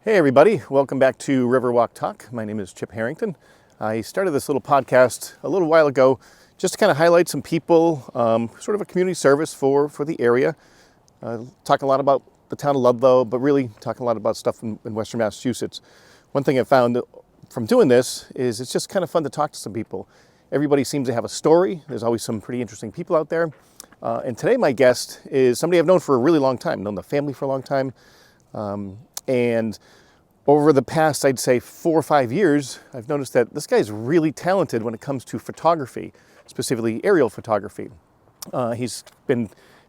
Hey everybody, welcome back to Riverwalk Talk. My name is Chip Harrington. I started this little podcast a little while ago just to kind of highlight some people, sort of a community service for the area. Talk a lot about the town of Ludlow, but really talk a lot about stuff in Western Massachusetts. One thing I found from doing this is it's just kind of fun to talk to some people. Everybody seems to have a story. There's always some pretty interesting people out there. And today my guest is somebody I've known for a really long time, known the family for a long time. And over the past, I'd say 4 or 5 years, I've noticed that this guy's really talented when it comes to photography, specifically aerial photography. Has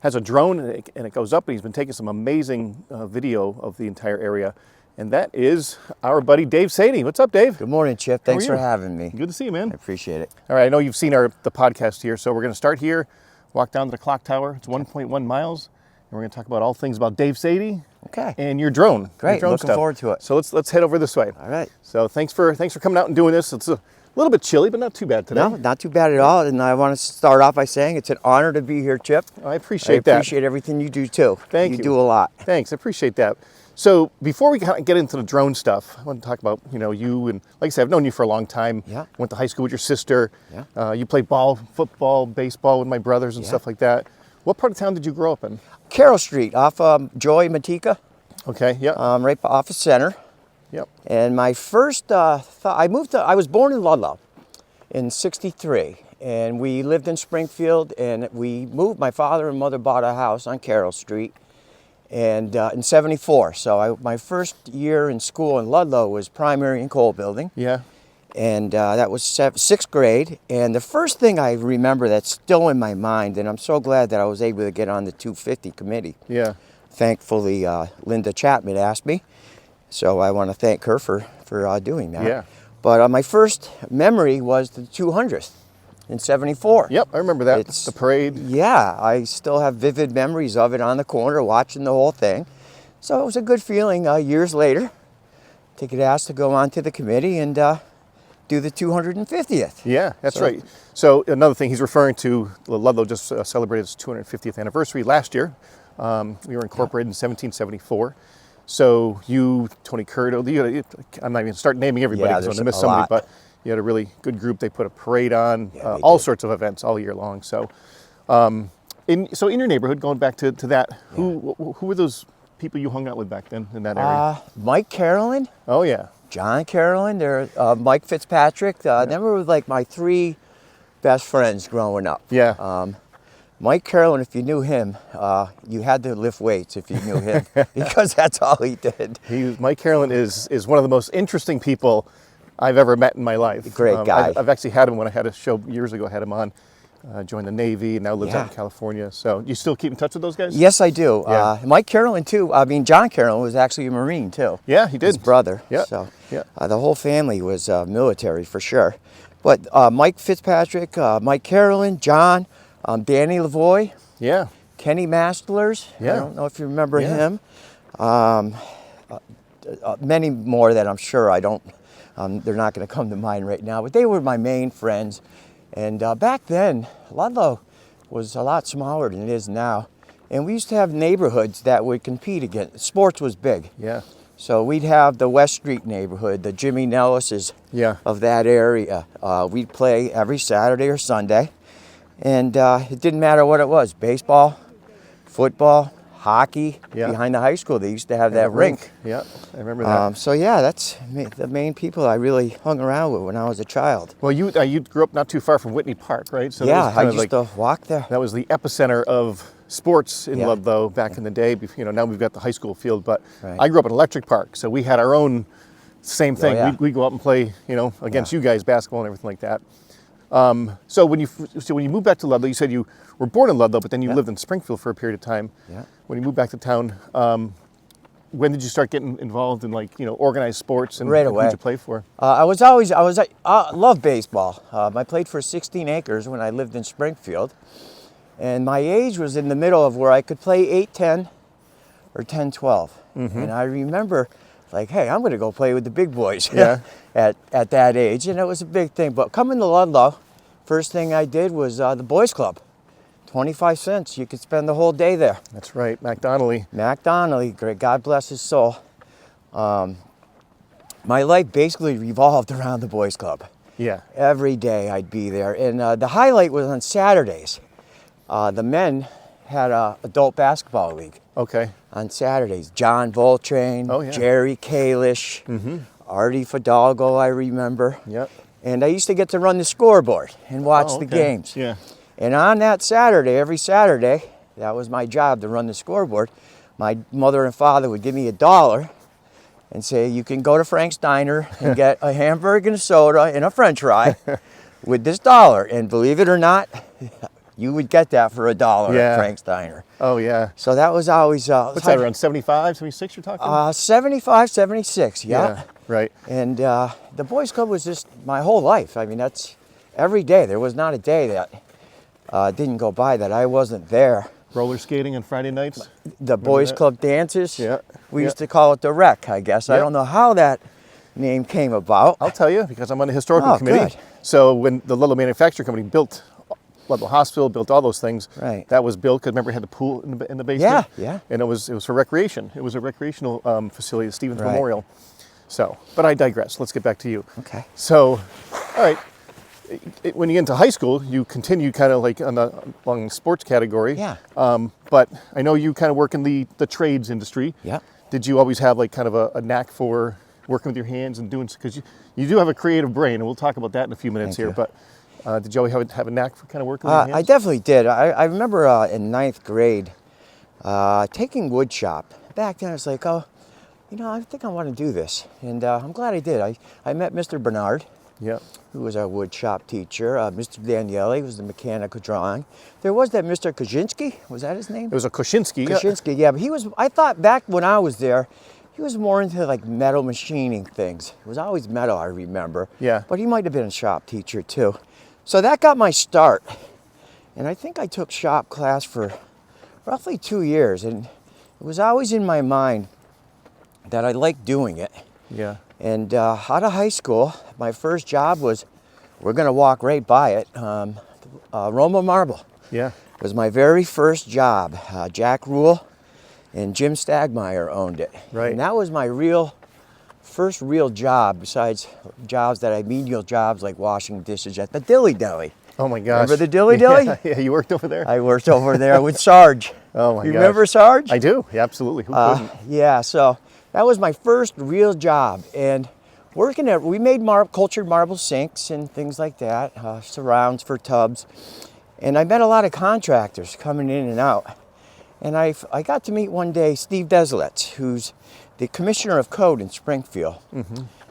a drone and it goes up, and he's been taking some amazing video of the entire area. And that is our buddy Dave Sady. What's up, Dave? Good morning, Chip. Thanks for having me. Good to see you, man. I appreciate it. All right, I know you've seen the podcast here, so we're going to start here, walk down to the clock tower. It's 1.1 miles, and we're going to talk about all things about Dave Sady. Okay. And your drone. Great. Looking forward to it. So let's head over this way. All right. So thanks for coming out and doing this. It's a little bit chilly, but not too bad today. No, not too bad at all. And I want to start off by saying it's an honor to be here, Chip. I appreciate that. I appreciate everything you do too. Thank you. You do a lot. Thanks. I appreciate that. So before we get into the drone stuff, I want to talk about you, and like I said, I've known you for a long time. Yeah. Went to high school with your sister. Yeah. You played ball, football, baseball with my brothers and stuff like that. What part of town did you grow up in? Carroll Street, off Joy Matika. Okay. Yeah. Right off of Center. Yep. And my first I was born in Ludlow in '63, and we lived in Springfield, and we moved. My father and mother bought a house on Carroll Street, and in '74. So my first year in school in Ludlow was primary and coal building. Yeah. And that was sixth grade. And the first thing I remember that's still in my mind, and I'm so glad that I was able to get on the 250 committee. Yeah. Thankfully, Linda Chapman asked me, so I want to thank her for doing that. Yeah. But my first memory was the 200th in '74. Yep, I remember that. The parade. Yeah, I still have vivid memories of it on the corner, watching the whole thing. So it was a good feeling years later to get asked to go on to the committee and do the 250th. Yeah, that's right. So another thing he's referring to, Ludlow just celebrated its 250th anniversary last year. We were incorporated in 1774. So you, Tony Curto, I'm not even going to start naming everybody because I'm going to miss somebody, but you had a really good group. They put a parade on, all sorts of events all year long. So, in your neighborhood, going back to that, who were those people you hung out with back then in that area? Mike Carolyn. Oh yeah. John Carolyn, Mike Fitzpatrick. Them were like my three best friends growing up. Yeah. Mike Carolyn, if you knew him, you had to lift weights if you knew him because that's all he did. Mike Carolyn is one of the most interesting people I've ever met in my life. Great guy. I've actually had him when I had a show years ago. I had him on. Joined the Navy and now lives out in California. So you still keep in touch with those guys? Yes, I do. Yeah. Mike Carolyn too. I mean, John Carolyn was actually a Marine too. Yeah, he did. His brother. Yeah. So the whole family was military for sure. But Mike Fitzpatrick, Mike Carolyn, John, Danny Lavoie. Yeah. Kenny Mastlers. Yeah. I don't know if you remember him. Many more that I'm sure I don't. They're not going to come to mind right now. But they were my main friends. And back then, Ludlow was a lot smaller than it is now. And we used to have neighborhoods that would compete against. Sports was big. Yeah. So we'd have the West Street neighborhood, the Jimmy Nellis's of that area. We'd play every Saturday or Sunday. And it didn't matter what it was, baseball, football, hockey. Behind the high school, they used to have that rink. Yeah, I remember that. So that's the main people I really hung around with when I was a child. Well, you grew up not too far from Whitney Park, right? So I used to walk there. That was the epicenter of sports in Ludlow back in the day. Now we've got the high school field, but I grew up in Electric Park, so we had our own same thing. We'd go out and play, against you guys, basketball and everything like that. So when you moved back to Ludlow, you said you were born in Ludlow, but then you lived in Springfield for a period of time. Yeah. When you moved back to town, when did you start getting involved in organized sports and right away? Who did you play for? I love baseball. I played for 16 Acres when I lived in Springfield, and my age was in the middle of where I could play 8-10 or 10-12. And I remember, hey, I'm going to go play with the big boys. at that age, and it was a big thing. But coming to Ludlow, first thing I did was the Boys Club. 25 cents. You could spend the whole day there. That's right, Mac Donnelly. Mac Donnelly, great. God bless his soul. my life basically revolved around the boys club. Yeah. Every day I'd be there. And the highlight was on Saturdays. The men had a adult basketball league Okay. on Saturdays. John Voltrain, Oh, yeah. Jerry Kalish, Artie Fidalgo, I remember. Yep. And I used to get to run the scoreboard and watch Oh, the okay. games. Yeah. And on that Saturday, every Saturday, that was my job to run the scoreboard. My mother and father would give me $1 and say, you can go to Frank's Diner and get a hamburger and a soda and a french fry with this $1. And believe it or not, you would get that for $1 Yeah. at Frank's Diner. Oh, yeah. So that was always... What's that, around 75, 76 you're talking? 75, 76, yeah. Right. And the boys club was just my whole life. I mean, that's every day. There was not a day that didn't go by that I wasn't there. Roller skating on Friday nights? The boys that? club dances. Yeah. We Yeah. used to call it the rec, I guess. I Yeah. don't know how that name came about. I'll tell you, because I'm on the historical Oh, committee. good. So when the Ludlow Manufacturing Company built Ludlow Hospital, built all those things, Right. that was built because remember it had the pool in the basement? Yeah, yeah. And it was for recreation. It was a recreational facility, the Stevens Right. Memorial. So, but I digress. Let's get back to you. Okay. So, all right. When you get into high school, you continue kind of like along the sports category. Yeah. But I know you kind of work in the trades industry. Yeah. Did you always have like kind of a knack for working with your hands and doing, because you do have a creative brain, and we'll talk about that in a few minutes Thank here. you. But did you always have a knack for kind of working with your hands? I definitely did. I remember in 9th grade taking wood shop. Back then, I was like, oh, I think I want to do this. And I'm glad I did. I met Mr. Bernard, Yeah. who was our wood shop teacher. Mr. Daniele was the mechanical drawing. There was that Mr. Kaczynski. Was that his name? It was a Koshinsky. Yeah. Kaczynski, yeah. But I thought back when I was there, he was more into like metal machining things. It was always metal, I remember. Yeah. But he might have been a shop teacher too. So that got my start. And I think I took shop class for roughly 2 years. And it was always in my mind that I liked doing it. Yeah. And out of high school, my first job was, we're going to walk right by it, Roma Marble. Yeah. It was my very first job. Jack Rule and Jim Stagmeyer owned it. Right. And that was my first real job, besides jobs that I menial jobs like washing dishes at the Dilly Deli. Oh my gosh. Remember the Dilly Deli? Yeah, yeah, you worked over there? I worked over there with Sarge. Oh my You gosh. remember Sarge? I do. Yeah, absolutely. Who couldn't? Yeah, so that was my first real job. And we made cultured marble sinks and things like that, surrounds for tubs. And I met a lot of contractors coming in and out. And I got to meet one day Steve Deslets, who's the commissioner of code in Springfield.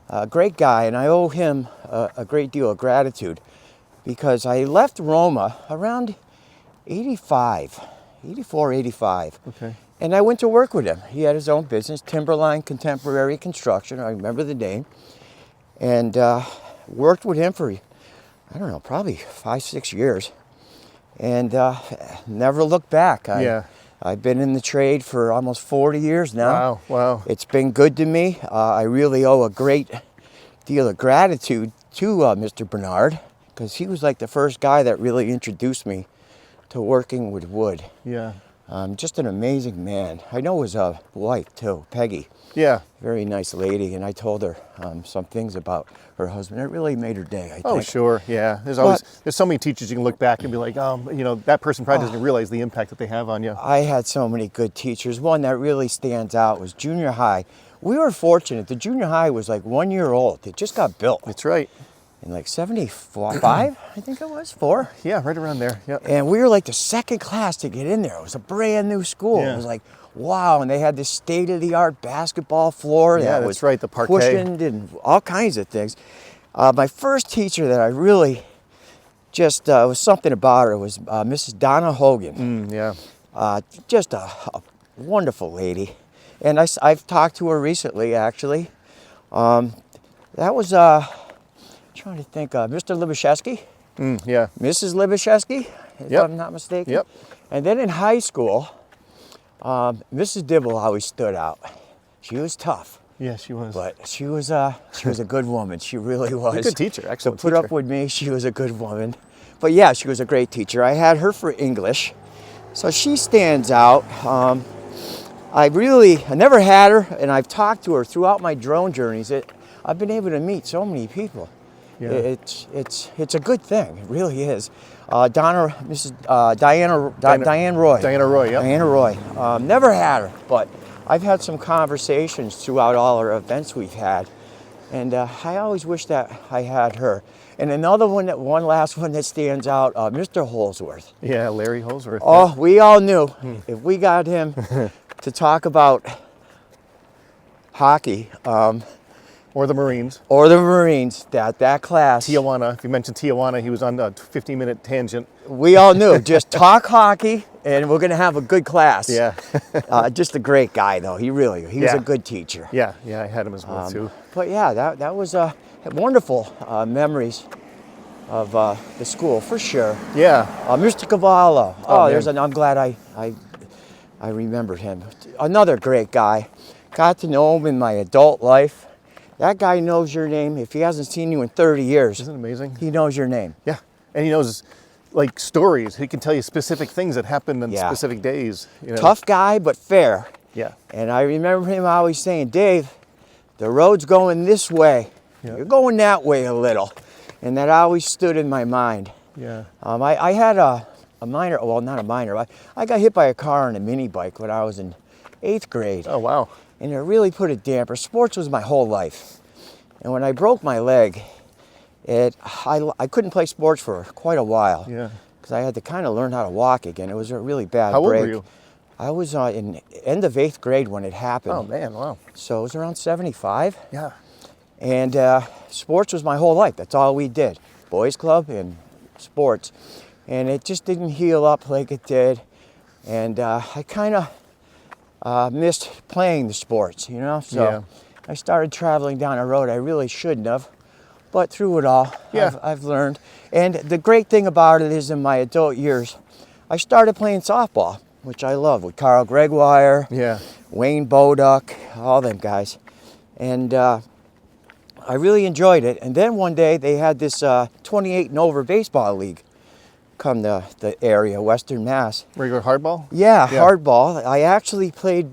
A great guy, and I owe him a great deal of gratitude because I left Roma around 84, 85. Okay. And I went to work with him. He had his own business, Timberline Contemporary Construction, I remember the name. And worked with him for, I don't know, probably 5, 6 years. And never looked back. I've been in the trade for almost 40 years now. Wow, wow. It's been good to me. I really owe a great deal of gratitude to Mr. Bernard, because he was like the first guy that really introduced me to working with wood. Yeah. Just an amazing man. I know his wife too, Peggy. Yeah. Very nice lady, and I told her some things about her husband. It really made her day, I think. Oh, sure. Yeah. There's so many teachers you can look back and be like, that person probably doesn't realize the impact that they have on you. I had so many good teachers. One that really stands out was junior high. We were fortunate. The junior high was like 1 year old. It just got built. That's right. In like 75, I think it was, 4. Yeah, right around there. Yeah. And we were like the second class to get in there. It was a brand new school. Yeah. It was like, wow. And they had this state-of-the-art basketball floor. Yeah, that that's was right, the parquet. cushioned and all kinds of things. My first teacher that I really just was something about her was Mrs. Donna Hogan. Yeah. Just a wonderful lady. And I've talked to her recently, actually. That was, trying to think, Mr. Libashevsky. Yeah. Mrs. Libashevsky, if Yep. I'm not mistaken. Yep. And then in high school, Mrs. Dibble always stood out. She was tough, Yeah, she was. but she was a good woman. She really was. A good teacher, excellent To put teacher. up with me, she was a good woman. But yeah, she was a great teacher. I had her for English, so she stands out. I never had her, and I've talked to her throughout my drone journeys. I've been able to meet so many people. Yeah. It's a good thing. It really is. Diane Roy. Diana Roy, yep. Diana Roy. Never had her, but I've had some conversations throughout all our events we've had, and I always wish that I had her. And another one last one that stands out, Mr. Holsworth. Yeah, Larry Holsworth. Oh, we all knew if we got him to talk about hockey, Or the Marines. that class. Tijuana. If you mentioned Tijuana, he was on a 15-minute tangent. We all knew, just talk hockey and we're going to have a good class. Yeah. Just a great guy, though. He was Yeah. a good teacher. Yeah, I had him as well, too. But yeah, that was wonderful memories of the school, for sure. Yeah. Mr. Cavallo. man. I'm glad I remembered him. Another great guy. Got to know him in my adult life. That guy knows your name. If he hasn't seen you in 30 years, Isn't it amazing? he knows your name. Yeah. And he knows, like, stories. He can tell you specific things that happened on Yeah. specific days. You know? Tough guy, but fair. Yeah. And I remember him always saying, Dave, the road's going this way. Yeah. You're going that way a little. And that always stood in my mind. Yeah. I had a minor, well, not a minor. I got hit by a car on a mini bike when I was in 8th grade. Oh, wow. And it really put a damper. Sports was my whole life. And when I broke my leg, I couldn't play sports for quite a while. Yeah. Because I had to kind of learn how to walk again. It was a really bad How old break. were you? I was in end of 8th grade when it happened. Oh, man, wow. So it was around 75. Yeah. And sports was my whole life. That's all we did. Boys Club and sports. And it just didn't heal up like it did. And I kind of missed playing the sports, you know? So Yeah. I started traveling down a road I really shouldn't have. But through it all, Yeah. I've learned. And the great thing about it is in my adult years, I started playing softball, which I love, with Carl Gregoire, Yeah. Wayne Boduck, all them guys. And I really enjoyed it. And then one day they had this 28 and over baseball league come to the area, Western Mass. Regular hardball? Yeah, Yeah. hardball. I actually played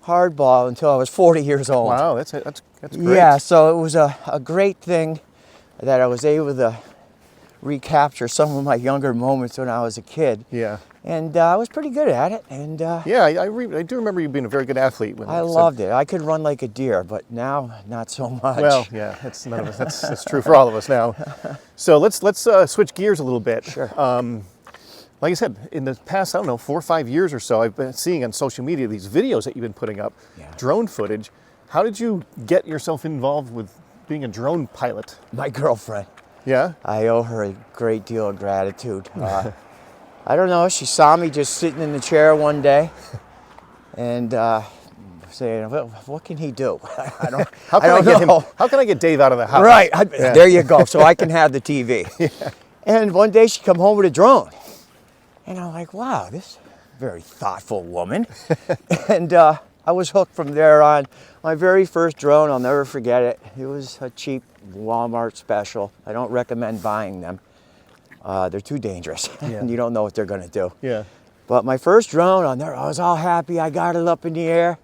hardball until I was 40 years old. Wow, that's great. Yeah, so it was a great thing that I was able to recapture some of my younger moments when I was a kid. Yeah. And I was pretty good at it. And Yeah, I do remember you being a very good athlete. I loved it. I could run like a deer, but now not so much. Well, yeah, that's none of us. That's true for all of us now. So let's switch gears a little bit. Sure. Like I said, in the past, I don't know, 4 or 5 years or so, I've been seeing on social media these videos that you've been putting up, Yeah. drone footage. How did you get yourself involved with being a drone pilot? My girlfriend. Yeah? I owe her a great deal of gratitude. I don't know, she saw me just sitting in the chair one day and saying, well, what can he do? I don't, How can I get him? How can I get Dave out of the house? Right, Yeah. there you go, so I can have the TV. And one day she come home with a drone. And I'm like, wow, this is a very thoughtful woman. And I was hooked from there on. My very first drone, I'll never forget it. It was a cheap Walmart special. I don't recommend buying them. They're too dangerous. Yeah. And you don't know what they're gonna do. Yeah. But my first drone on there, I was all happy. I got it up in the air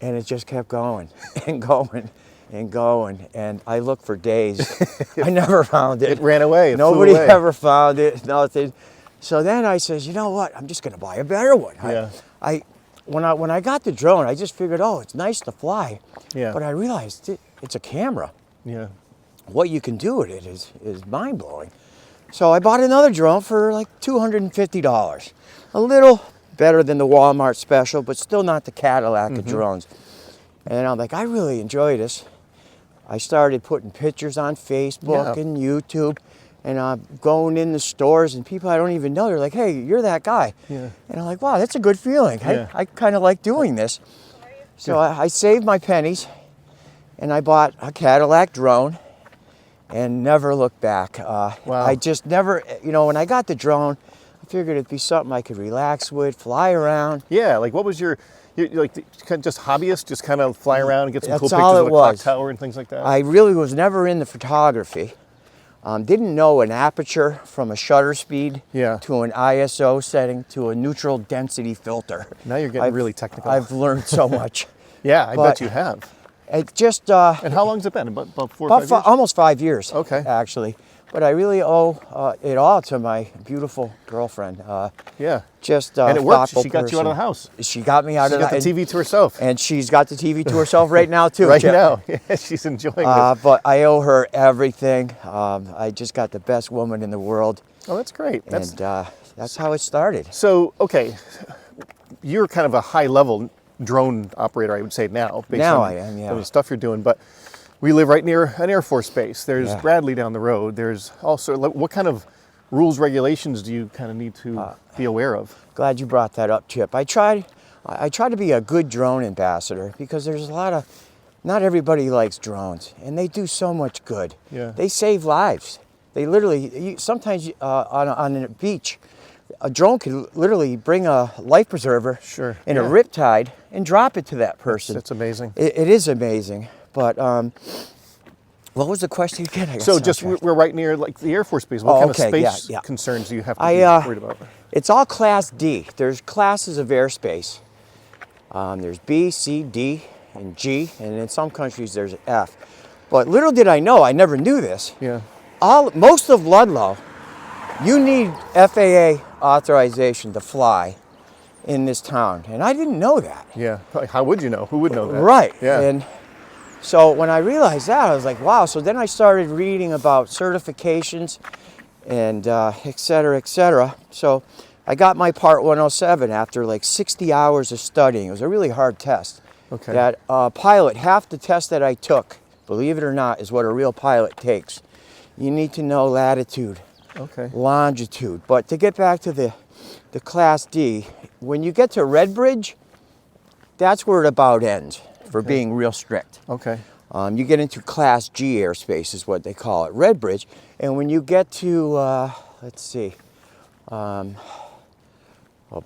and it just kept going and going and going. And I looked for days. I never found it. It ran away. It flew Nobody away. ever found it, nothing. So then I says, you know what? I'm just gonna buy a better one. Yeah. When I got the drone, I just figured, oh, it's nice to fly. Yeah. But I realized it's a camera. Yeah. What you can do with it is mind-blowing. So I bought another drone for like $250. A little better than the Walmart special, but still not the Cadillac of drones. And I'm like, I really enjoy this. I started putting pictures on Facebook Yeah. and YouTube, and I'm going in the stores, and people I don't even know, they're like, hey, you're that guy. Yeah. And I'm like, wow, that's a good feeling. Yeah. I kind of like doing this. So I saved my pennies, and I bought a Cadillac drone and never looked back. Wow. I just never, when I got the drone, I figured it'd be something I could relax with, fly around. Yeah. Like, what was your like kind of just hobbyist, just kind of fly around and get some cool That's pictures all of it the clock was. tower and things like that? I really was never into photography. Didn't know an aperture from a shutter speed Yeah. to an ISO setting to a neutral density filter. Now you're getting really technical. I've learned so much. Yeah, I But bet you have. It just And how long's it been? About 4 or 5 years? almost 5 years. Okay. Actually, but I really owe it all to my beautiful girlfriend. Yeah. Just And it worked. thoughtful She got you out of the person. house. She got me out She of got the TV to herself. and she's got the TV to herself right now too. Right Chip. now. Yeah, she's enjoying it. But I owe her everything. I just got the best woman in the world, Oh, that's great. That's and that's how it started. so okay. You're kind of a high-level drone operator, I would say now. Based Now on I am, yeah. the stuff you're doing, but we live right near an Air Force base. There's Yeah. Bradley down the road. There's also what kind of rules, regulations do you kind of need to be aware of? Glad you brought that up, Chip. I try to be a good drone ambassador because there's a lot of, not everybody likes drones, and they do so much good. Yeah. They save lives. They literally, sometimes on a beach, a drone can literally bring a life preserver Sure, in yeah. a riptide and drop it to that person. That's amazing. It is amazing. But what was the question again? I got So just sidetracked. we're right near like the Air Force base. What Oh, kind okay, of yeah, space yeah. concerns do you have to I, be worried about? It's all Class D. There's classes of airspace. There's B, C, D, and G, and in some countries there's F. But little did I know, I never knew this. Yeah. Most of Ludlow, you need FAA authorization to fly in this town, and I didn't know that. Yeah. How would you know? Who would know that? Right. Yeah. And so when I realized that, I was like, wow. So then I started reading about certifications and et cetera, et cetera. So I got my Part 107 after like 60 hours of studying. It was a really hard test. Okay. That pilot, half the test that I took, believe it or not, is what a real pilot takes. You need to know latitude, Okay. longitude. But to get back to the Class D, when you get to Redbridge, that's where it about ends for being real strict. Okay. You get into Class G airspace is what they call it, Redbridge. And when you get to, let's see, well,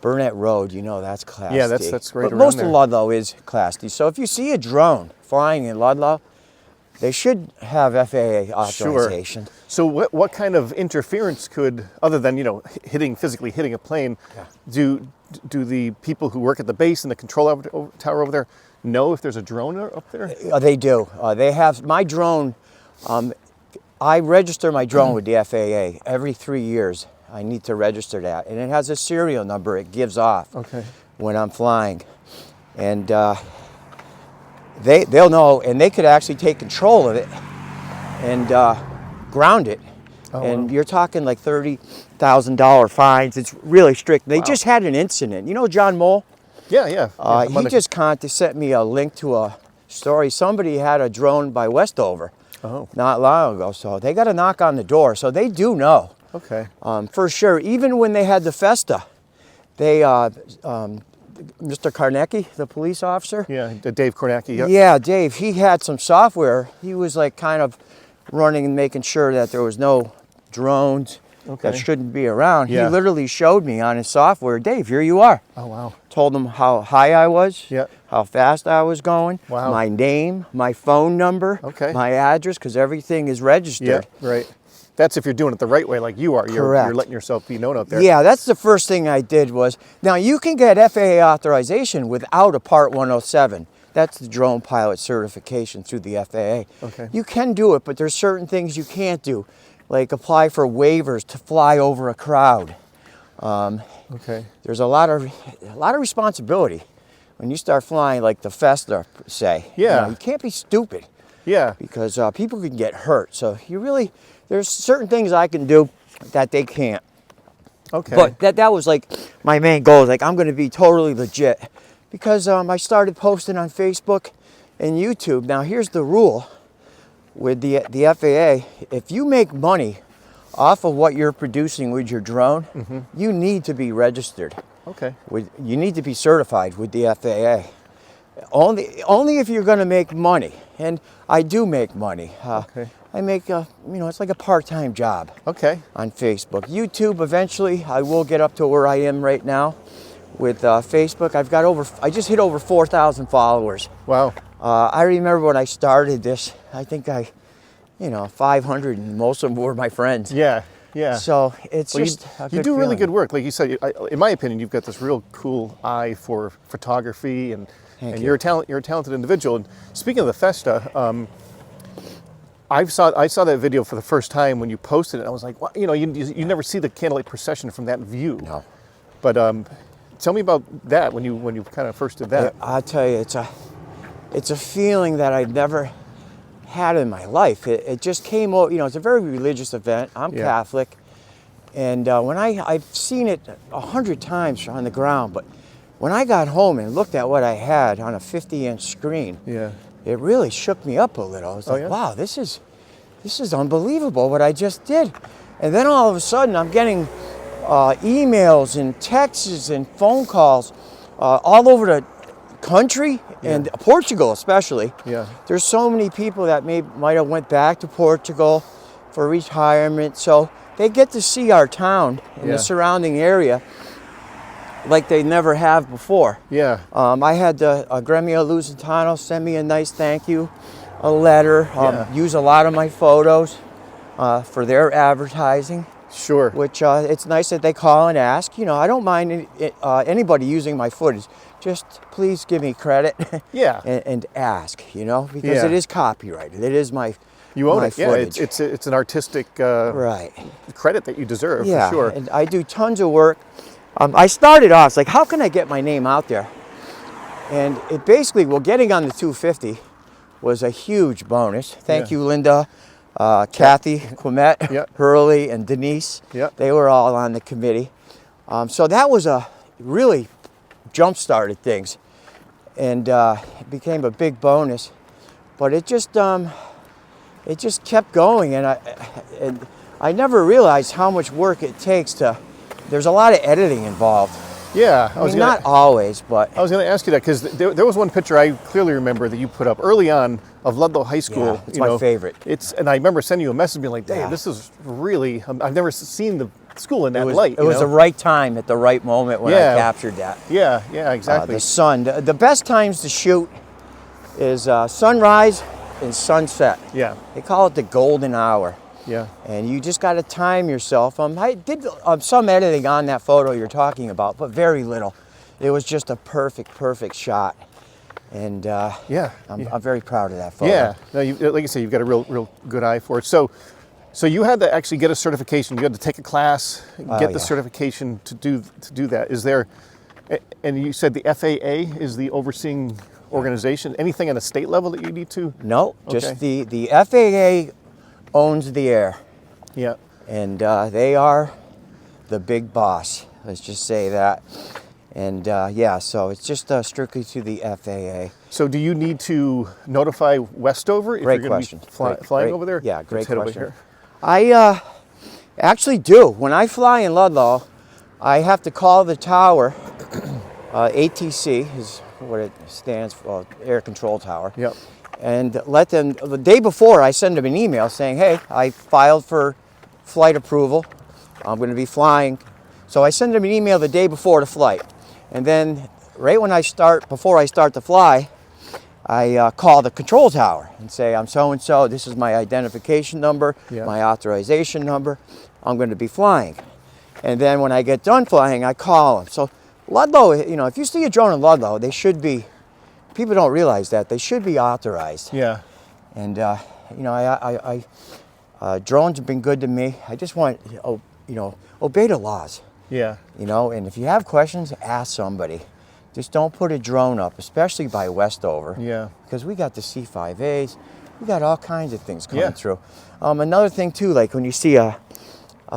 Burnett Road, you know that's Class Yeah, D. that's right But around most there. of Ludlow is Class D. So if you see a drone flying in Ludlow, they should have FAA authorization. Sure. So what kind of interference could, other than physically hitting a plane, do the people who work at the base and the control tower over there know if there's a drone up there? They do. They have my drone. I register my drone with the FAA every 3 years. I need to register that, and it has a serial number it gives off Okay. when I'm flying, and they'll know, and they could actually take control of it and ground it. And wow. you're talking like $30,000 fines. It's really strict. They just had an incident. You know John Mole? Yeah, yeah. He just sent me a link to a story. Somebody had a drone by Westover not long ago, so they got a knock on the door. So they do know. Okay. For sure. Even when they had the Festa, they, Mr. Karnecki, the police officer. Yeah, Dave Kornacki. Yep. Yeah, Dave, he had some software. He was like kind of running and making sure that there was no drones that shouldn't be around. Yeah. He literally showed me on his software, Dave, here you are. Oh, wow. Told him how high I was, Yeah. how fast I was going, Wow. my name, my phone number, Okay. my address, because everything is registered. Yeah, right. That's if you're doing it the right way, like you are. You're Correct. letting yourself be known out there. Yeah, that's the first thing I did was, now you can get FAA authorization without a Part 107. That's the drone pilot certification through the FAA. Okay. You can do it, but there's certain things you can't do, like apply for waivers to fly over a crowd. Okay. There's a lot of responsibility when you start flying like the Festa, say. Yeah. You can't be stupid Yeah. because people can get hurt. So there's certain things I can do that they can't. Okay. But that was like my main goal. Like I'm going to be totally legit because I started posting on Facebook and YouTube. Now here's the rule with the FAA: if you make money off of what you're producing with your drone, you need to be registered. Okay. You need to be certified with the FAA. Only if you're going to make money, and I do make money. Okay. I make it's like a part-time job. Okay. On Facebook. YouTube, eventually, I will get up to where I am right now with Facebook. I just hit over 4,000 followers. Wow. I remember when I started this, I think I 500, and most of them were my friends. Yeah, yeah. So it's Well, just a you good do really feeling. good work. Like you said, in my opinion, you've got this real cool eye for photography, and Thank and you. you're a talented individual. And speaking of the festa, I saw that video for the first time when you posted it. I was like, well, you never see the candlelight procession from that view. No. But tell me about that when you kind of first did that. I'll tell you, it's a feeling that I've never had in my life. It just came out, it's a very religious event. I'm Yeah. Catholic. And when I've seen it 100 times on the ground, but when I got home and looked at what I had on a 50-inch screen, Yeah. it really shook me up a little. I was like, yeah? wow, this is unbelievable what I just did. And then all of a sudden I'm getting emails and texts and phone calls all over the country and Portugal especially. Yeah. There's so many people that might have went back to Portugal for retirement, so they get to see our town and Yeah. the surrounding area like they never have before. Yeah. I had Gremio Lusitano send me a nice thank you, a letter, use a lot of my photos for their advertising. Sure. Which it's nice that they call and ask. I don't mind anybody using my footage. Just please give me credit. Yeah. and ask, because Yeah. it is copyrighted. It is my You own my it. Yeah. footage. It's an artistic Right. credit that you deserve, Yeah. for sure. And I do tons of work. I started off, it's like, how can I get my name out there? And it basically, getting on the 250 was a huge bonus. Thank Yeah. you, Linda, Kathy, Quimet, Yeah. Hurley, and Denise. Yeah. They were all on the committee. So that was a really jump-started things. And it became a big bonus. But it just kept going. And I never realized how much work it takes there's a lot of editing involved. Yeah. I mean, not always, but I was going to ask you that because there was one picture I clearly remember that you put up early on of Ludlow High School. Yeah, it's my favorite. And I remember sending you a message being like, "Dave, Yeah. this is really. I've never seen the school in that light." It was the right time at the right moment when Yeah. I captured that. Yeah. Yeah. Exactly. The sun. The best times to shoot is sunrise and sunset. Yeah. They call it the golden hour. Yeah. And you just got to time yourself. I did some editing on that photo you're talking about, but very little. It was just a perfect shot. And I'm very proud of that photo. Yeah. No, like you say, you've got a real good eye for it. So you had to actually get a certification. You had to take a class, get the certification to do that. Is there? And you said the FAA is the overseeing organization. Anything on a state level that you need to? No, Okay. just the FAA owns the air. Yeah. And they are the big boss. Let's just say that. And so it's just strictly to the FAA. So do you need to notify Westover if Great you're going question. to be flying over there? Yeah, great Let's head over question. here. I actually do. When I fly in Ludlow, I have to call the tower. ATC is what it stands for, Air Control Tower. Yep. And let them, the day before, I send them an email saying, hey, I filed for flight approval. I'm going to be flying. So I send them an email the day before the flight. And then right when before I start to fly, I call the control tower and say, I'm so-and-so, this is my identification number, my authorization number, I'm going to be flying. And then when I get done flying, I call them. So Ludlow, if you see a drone in Ludlow, they should be, people don't realize that, they should be authorized. Yeah. And, drones have been good to me. I just want, obey the laws. Yeah. And if you have questions, ask somebody. Just don't put a drone up, especially by Westover. Yeah. Because we got the C5As, we got all kinds of things coming through. Another thing too, like when you see a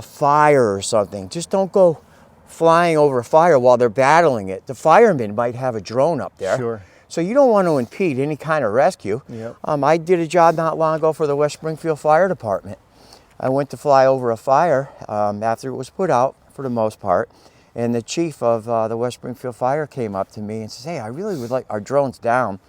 fire or something, just don't go flying over a fire while they're battling it. The firemen might have a drone up there. Sure. So you don't want to impede any kind of rescue. Yep. I did a job not long ago for the West Springfield Fire Department. I went to fly over a fire after it was put out, for the most part, and the chief of the West Springfield Fire came up to me and says, hey, I really would like, our drone's down,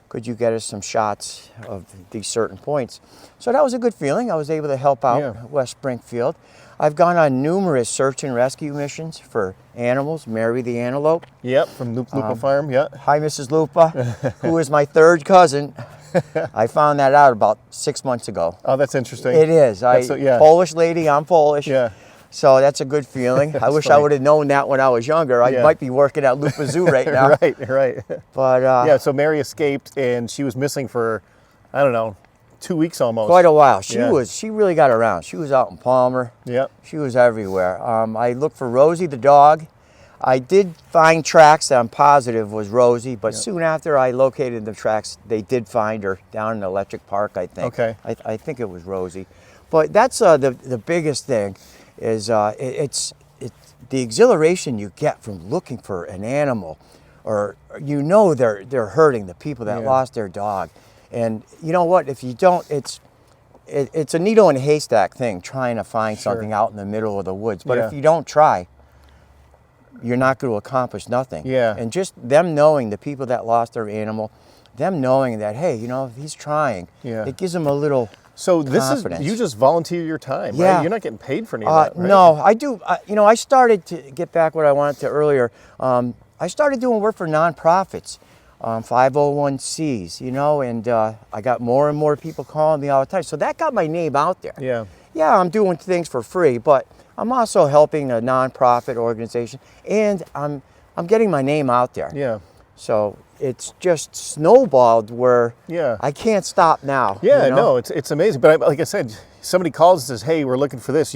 could you get us some shots of these certain points? So that was a good feeling. I was able to help out West Springfield. I've gone on numerous search and rescue missions for animals, Mary the antelope. Yep, from Lupa Farm, Hi, Mrs. Lupa, who is my third cousin. I found that out about 6 months ago. Oh, that's interesting. It is. Yeah. Polish lady, I'm Polish. Yeah. So that's a good feeling. I wish I funny. would have known that when I was younger. I Yeah. might be working at Lupa Zoo right now. Right. But Yeah, so Mary escaped and she was missing for, I don't know, 2 weeks almost. quite a while. Yeah. She really got around. She was out in Palmer. Yep. She was everywhere. I looked for Rosie the dog. I did find tracks that I'm positive was Rosie, but soon after I located the tracks, they did find her down in Electric Park, I think. Okay. I think it was Rosie. But that's the biggest thing is it's the exhilaration you get from looking for an animal, or they're hurting the people that lost their dog. And you know what, if you don't, it's a needle in a haystack thing, trying to find something out in the middle of the woods. But if you don't try, you're not going to accomplish nothing. Yeah. And just them knowing, the people that lost their animal, them knowing that, hey, he's trying, it gives them a little So this confidence. is, you just volunteer your time, right? You're not getting paid for any of that, right? No, I do. I started to get back what I wanted to earlier. I started doing work for nonprofits, 501Cs, and I got more and more people calling me all the time. So that got my name out there. Yeah. Yeah, I'm doing things for free, but I'm also helping a nonprofit organization, and I'm getting my name out there. Yeah. So it's just snowballed where Yeah. I can't stop now. Yeah, no, it's amazing. But like I said, somebody calls and says, "Hey, we're looking for this."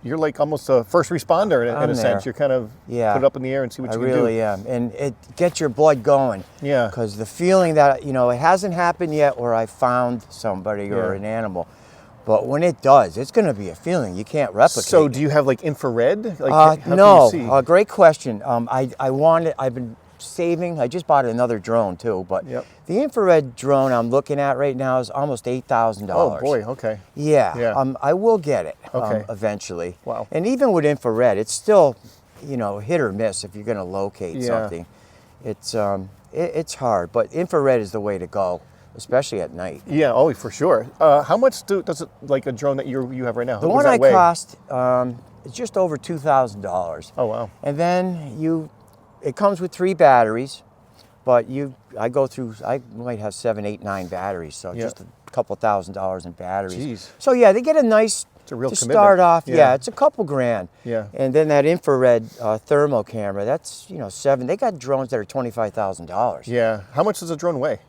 You're like almost a first responder in a sense. You're kind of put it up in the air and see what you can do. I really am, and it gets your blood going. Yeah. Because the feeling that it hasn't happened yet where I found somebody or an animal, but when it does, it's going to be a feeling you can't replicate. So do you have like infrared? Like how no, can you see? Great question. I've been saving. I just bought another drone too, but the infrared drone I'm looking at right now is almost $8,000. Oh boy, okay. Yeah. I will get it eventually. Wow. And even with infrared, it's still, hit or miss if you're going to locate something. It's hard, but infrared is the way to go, especially at night. Yeah, oh, for sure. How much does it, like a drone that you have right now? The what one does I that weigh? cost is just over $2,000. Oh wow. And then it comes with 3 batteries, but I might have 7, 8, 9 batteries, so just a couple $1,000s in batteries. Jeez. So yeah, they get a nice, It's a real to commitment. start off, Yeah. it's a couple grand. Yeah. And then that infrared thermal camera, that's, they got drones that are $25,000. Yeah. How much does a drone weigh?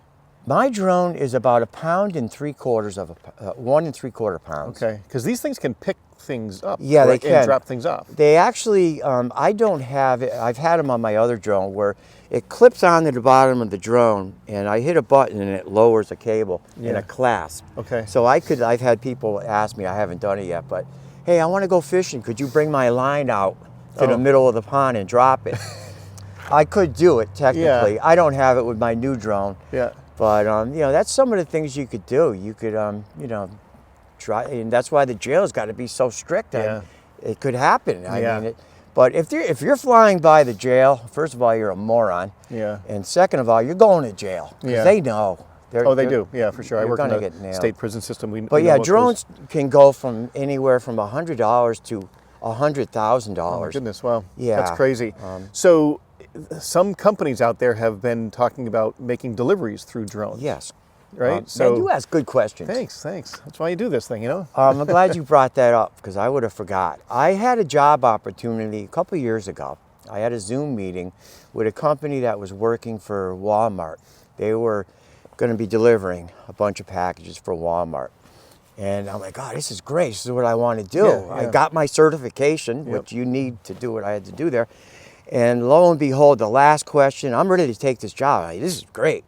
My drone is about 1 3/4 pounds. Okay, because these things can pick things up. Yeah, they right, can. and drop things off. They actually, I don't have it. I've had them on my other drone where it clips onto the bottom of the drone, and I hit a button and it lowers a cable in a clasp. Okay. So I've had people ask me, I haven't done it yet, but hey, I want to go fishing. Could you bring my line out to the middle of the pond and drop it? I could do it technically. I don't have it with my new drone. Yeah. But that's some of the things you could do. You could try, and that's why the jail's got to be so strict. It could happen. I mean, but if you're flying by the jail, first of all, you're a moron. Yeah. And second of all, you're going to jail because they know. They do. Yeah, for sure. I work in gonna the get nailed. state prison system. But yeah, drones can go from anywhere from $100 to $100,000. Oh my goodness! Wow. Yeah. That's crazy. So, some companies out there have been talking about making deliveries through drones. Yes. Right. Man, you ask good questions. Thanks. That's why you do this thing, I'm glad you brought that up because I would have forgot. I had a job opportunity a couple years ago. I had a Zoom meeting with a company that was working for Walmart. They were going to be delivering a bunch of packages for Walmart. And I'm like, this is great. This is what I want to do. Yeah. I got my certification, which you need to do what I had to do there. And lo and behold, the last question, I'm ready to take this job. This is great.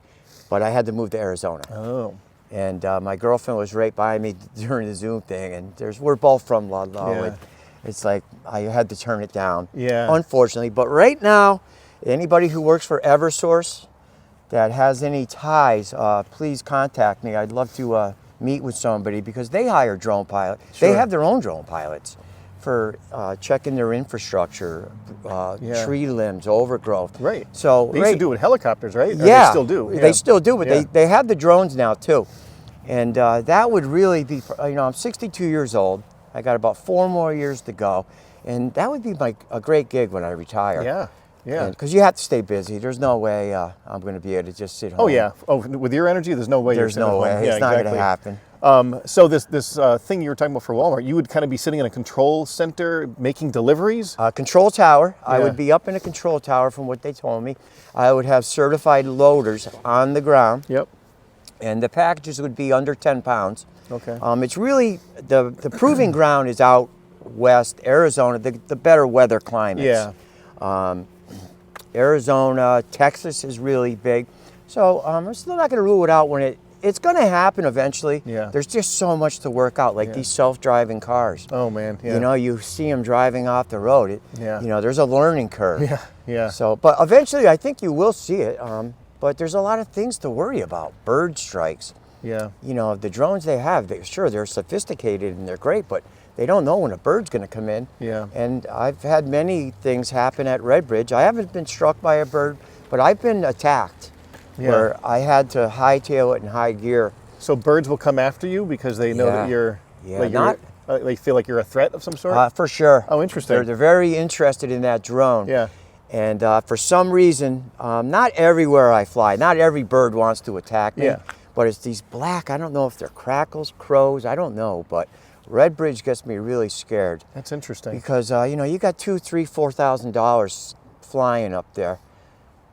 But I had to move to Arizona. Oh. And my girlfriend was right by me during the Zoom thing. And we're both from Ludlow. Yeah. And it's like I had to turn it down, unfortunately. But right now, anybody who works for Eversource that has any ties, please contact me. I'd love to meet with somebody because they hire drone pilots. Sure. They have their own drone pilots for checking their infrastructure, tree limbs, overgrowth. Right. So they used to do it with helicopters, right? Or Yeah, they still do. They still do, but they have the drones now too. And that would really be, I'm 62 years old. I got about 4 more years to go. And that would be a great gig when I retire. Yeah. Yeah. Because you have to stay busy. There's no way I'm going to be able to just sit home. Oh yeah. Oh, with your energy, there's no way. There's no way. Yeah, it's not exactly. going to happen. So this thing you were talking about for Walmart, you would kind of be sitting in a control center making deliveries. Control tower. I Yeah. would be up in a control tower from what they told me. I would have certified loaders on the ground. Yep. And the packages would be under 10 pounds. Okay. It's really, the proving ground is out west, Arizona, the better weather climates. Yeah. Arizona, Texas is really big. So I'm still not going to rule it out when it's going to happen eventually. Yeah. There's just so much to work out, like these self-driving cars. Oh man. Yeah. You know, you see them driving off the road. Yeah. You know, there's a learning curve. Yeah. Yeah. So, but eventually I think you will see it. But there's a lot of things to worry about. Bird strikes. Yeah. You know, the drones they have, sure, they're sophisticated and they're great, but they don't know when a bird's going to come in. Yeah. And I've had many things happen at Redbridge. I haven't been struck by a bird, but I've been attacked where I had to hightail it in high gear. So birds will come after you because they know that you're, they feel like you're a threat of some sort? For sure. Oh, interesting. They're very interested in that drone. Yeah. And for some reason, not everywhere I fly, not every bird wants to attack me, Yeah. but it's these black, I don't know if they're crackles, crows, I don't know, but Redbridge gets me really scared. That's interesting. Because, you know, you got $2,000, $3,000, $4,000 flying up there.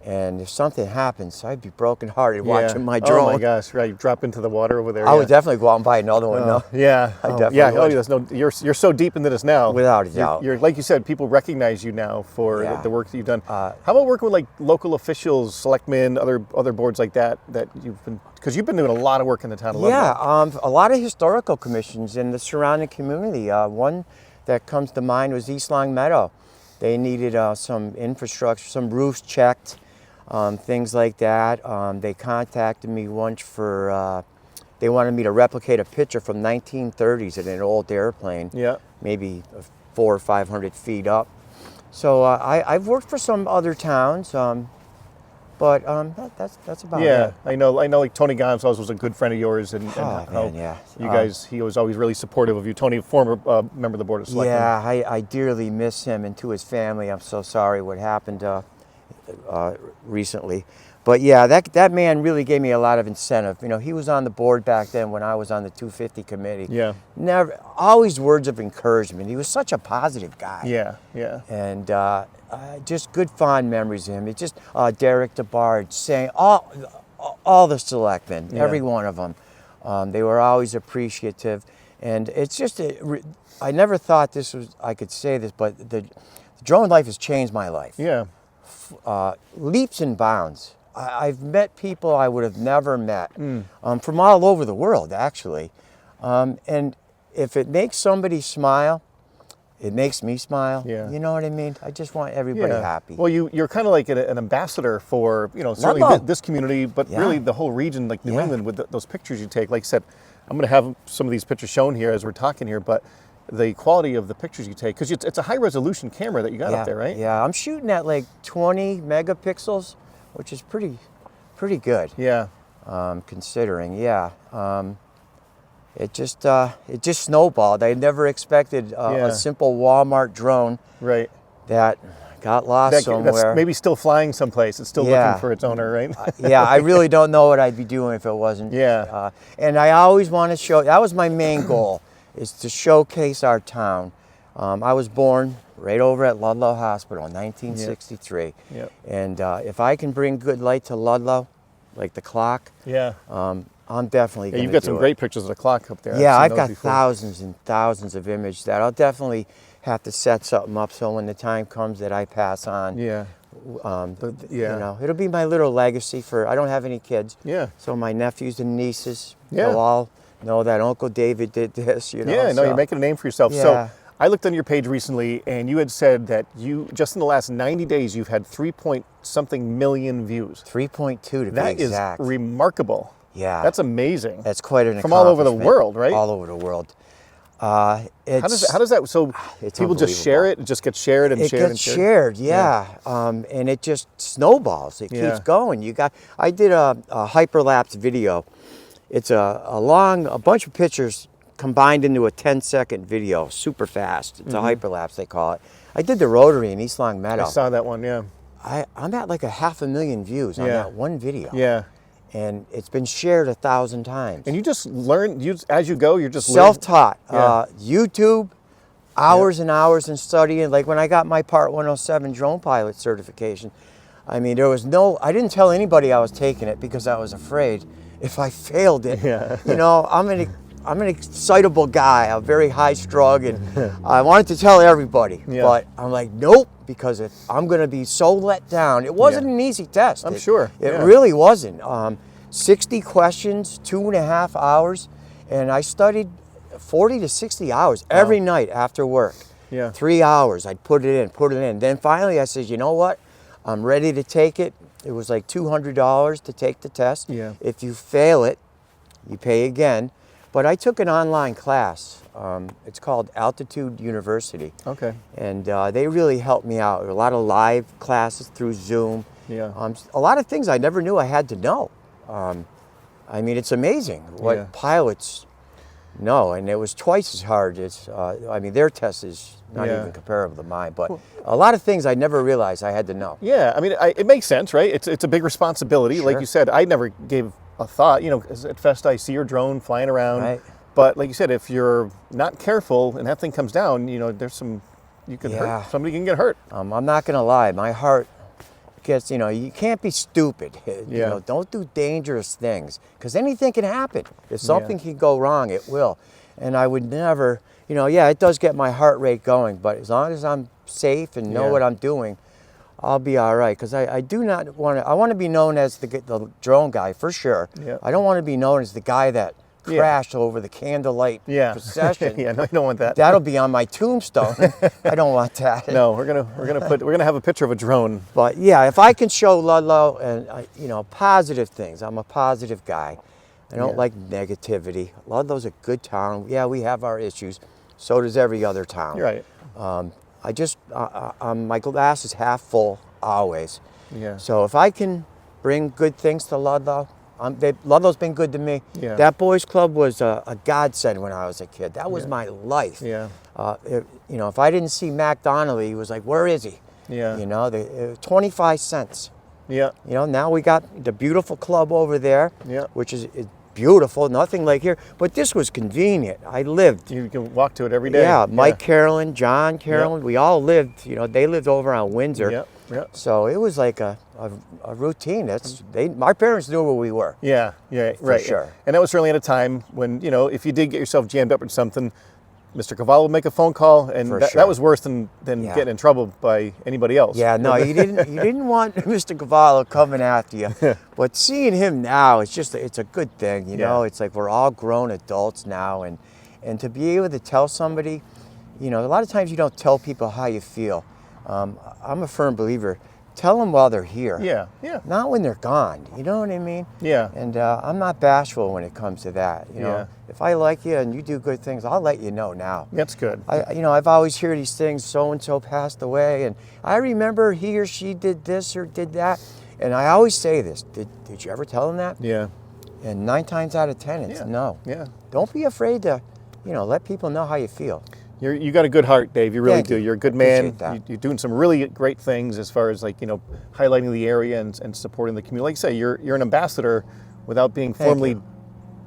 And if something happens, I'd be brokenhearted watching my drone. Oh my gosh! Right, you drop into the water over there. I would definitely go out and buy another one. No, yeah, I definitely yeah. would. Oh, there's no. You're so deep into this now. Without a doubt. You're like you said. People recognize you now for the work that you've done. How about working with like local officials, selectmen, other boards like that you've been, because you've been doing a lot of work in the town of Ludlow. Yeah, a lot of historical commissions in the surrounding community. One that comes to mind was East Long Meadow. They needed some infrastructure, some roofs checked. Things like that. They contacted me once for, they wanted me to replicate a picture from 1930s in an old airplane, maybe 400 or 500 feet up. So I've worked for some other towns, but that's about it. Yeah, I know. Like Tony Gonzalez was a good friend of yours, and you guys, he was always really supportive of you. Tony, former member of the Board of Selectmen. Yeah, I dearly miss him, and to his family, I'm so sorry what happened recently. But yeah, that man really gave me a lot of incentive. You know, he was on the board back then when I was on the 250 committee. Yeah. Never, always words of encouragement. He was such a positive guy. Yeah, yeah. And just good fond memories of him. It just Derek DeBarge saying all the selectmen, every one of them. They were always appreciative, and it's just I never thought I could say this, but the drone life has changed my life. Yeah. Leaps and bounds. I've met people I would have never met from all over the world, actually. And if it makes somebody smile, it makes me smile. Yeah. You know what I mean? I just want everybody happy. Well, you're kind of like an ambassador for, certainly this community, but really the whole region, like New England, with those pictures you take. Like I said, I'm going to have some of these pictures shown here as we're talking here, but the quality of the pictures you take, because it's a high resolution camera that you got up there, right? Yeah, I'm shooting at like 20 megapixels, which is pretty good. Yeah. Considering, it just snowballed. I never expected a simple Walmart drone that got lost somewhere. That's maybe still flying someplace. It's still looking for its owner, right? I really don't know what I'd be doing if it wasn't. Yeah. And I always want to show, that was my main goal, is to showcase our town. I was born right over at Ludlow Hospital in 1963. Yep. And if I can bring good light to Ludlow, like the clock, I'm definitely going to do it. You've got some great pictures of the clock up there. Yeah, I've got thousands and thousands of images that I'll definitely have to set something up so when the time comes that I pass on. Yeah. It'll be my little legacy for, I don't have any kids. Yeah. So my nephews and nieces, they'll all know that Uncle David did this, you're making a name for yourself. Yeah. So I looked on your page recently, and you had said that you, just in the last 90 days, you've had 3-point-something million views. 3.2 to be exact. That is remarkable. Yeah. That's amazing. That's quite an From all over the world, right? All over the world. How does that, so people just share it? It just gets shared and shared and shared? It gets shared, and it just snowballs. It keeps going. I did a hyperlapse video. It's a bunch of pictures combined into a 10-second video, super fast. It's a hyperlapse, they call it. I did the Rotary in East Long Meadow. I saw that one, yeah. I'm at like a 500,000 views on that one video. Yeah. And it's been shared 1,000 times. And you just learn, as you go, you're just self-taught. Yeah. YouTube, hours and hours in studying. Like when I got my Part 107 drone pilot certification, I mean, I didn't tell anybody I was taking it because I was afraid if I failed it. Yeah. You know, I'm an excitable guy. I'm very high strung, and I wanted to tell everybody, but I'm like, nope, because I'm going to be so let down. It wasn't an easy test. I'm sure. It really wasn't. 60 questions, 2.5 hours, and I studied 40 to 60 hours every night after work. Yeah. 3 hours, I'd put it in. Then finally I said, you know what? I'm ready to take it. It was like $200 to take the test. Yeah. If you fail it, you pay again. But I took an online class. It's called Altitude University. Okay. And they really helped me out. A lot of live classes through Zoom. Yeah. A lot of things I never knew I had to know. I mean, it's amazing what pilots know. And it was twice as hard as, I mean, their test is not even comparable to mine. But a lot of things I never realized I had to know. Yeah, I mean, it makes sense, right? It's a big responsibility. Sure. Like you said, I never gave a thought. You know, 'cause at Fest I see your drone flying around. Right. But like you said, if you're not careful and that thing comes down, you know, you can hurt. Somebody can get hurt. I'm not going to lie. My heart gets, you know, you can't be stupid. You know, don't do dangerous things because anything can happen. If something can go wrong, it will. And I would never, you know, it does get my heart rate going, but as long as I'm safe and know what I'm doing, I'll be all right. Because I do not want to, I want to be known as the drone guy for sure. Yeah. I don't want to be known as the guy that crashed over the candlelight procession. No, you don't want that. That'll be on my tombstone. I don't want that. No, we're gonna have a picture of a drone. But yeah, if I can show Ludlow and you know, positive things, I'm a positive guy. I don't like negativity. Ludlow's a good town. Yeah, we have our issues. So does every other town. You're right. My glass is half full always. Yeah. So if I can bring good things to Ludlow, Ludlow's been good to me. Yeah. That boys club was a godsend when I was a kid. That was my life. Yeah. You know, if I didn't see Mac Donnelly, he was like, "Where is he?" Yeah. You know, 25 cents. Yeah. You know, now we got the beautiful club over there, which is beautiful, nothing like here. But this was convenient. I lived. You can walk to it every day. Yeah, Mike Carolyn, John Carolyn, we all lived, you know, they lived over on Windsor. Yep. Yep. So it was like a routine. My parents knew where we were. Yeah, right. For sure. And that was certainly at a time when, you know, if you did get yourself jammed up in something, Mr. Cavallo would make a phone call, and that was worse than getting in trouble by anybody else. Yeah, no, you didn't want Mr. Cavallo coming after you. But seeing him now, it's a good thing, you know. It's like we're all grown adults now, and to be able to tell somebody, you know, a lot of times you don't tell people how you feel. I'm a firm believer. Tell them while they're here. Yeah, yeah. Not when they're gone. You know what I mean? Yeah. And I'm not bashful when it comes to that. You know, if I like you and you do good things, I'll let you know now. That's good. You know, I've always heard these things. So and so passed away, and I remember he or she did this or did that, and I always say this: Did you ever tell them that? Yeah. And 9 times out of 10, it's no. Yeah. Don't be afraid to, you know, let people know how you feel. You got a good heart, Dave. You really do. You're a good man. You're doing some really great things as far as, like, you know, highlighting the area and supporting the community. Like you say, you're an ambassador without being formally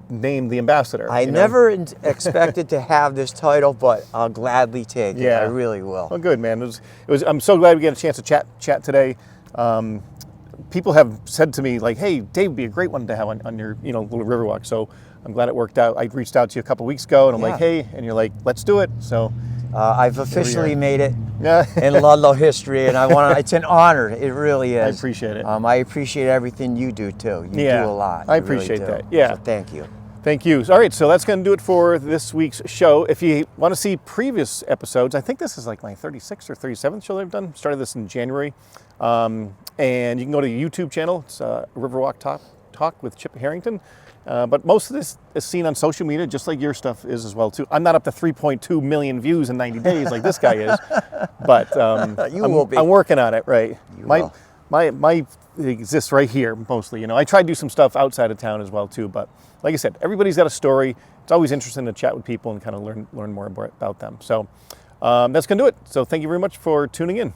named the ambassador. I never expected to have this title, but I'll gladly take it. I really will. Well, good, man. It was. I'm so glad we get a chance to chat today. People have said to me, like, "Hey, Dave would be a great one to have on your, you know, little Riverwalk." So I'm glad it worked out. I reached out to you a couple weeks ago, and I'm like, "Hey," and you're like, "Let's do it." So I've officially made it in Ludlow history, and it's an honor. It really is. I appreciate it. I appreciate everything you do too. You do a lot. I appreciate that. Yeah. So thank you. Thank you. All right, so that's going to do it for this week's show. If you want to see previous episodes, I think this is like my 36th or 37th show that I've done. Started this in January. And you can go to the YouTube channel. It's Riverwalk Talk with Chip Harrington. But most of this is seen on social media, just like your stuff is as well, too. I'm not up to 3.2 million views in 90 days like this guy is. But I'm working on it, right? My it exists right here, mostly. You know, I try to do some stuff outside of town as well, too. But like I said, everybody's got a story. It's always interesting to chat with people and kind of learn more about them. So that's going to do it. So thank you very much for tuning in.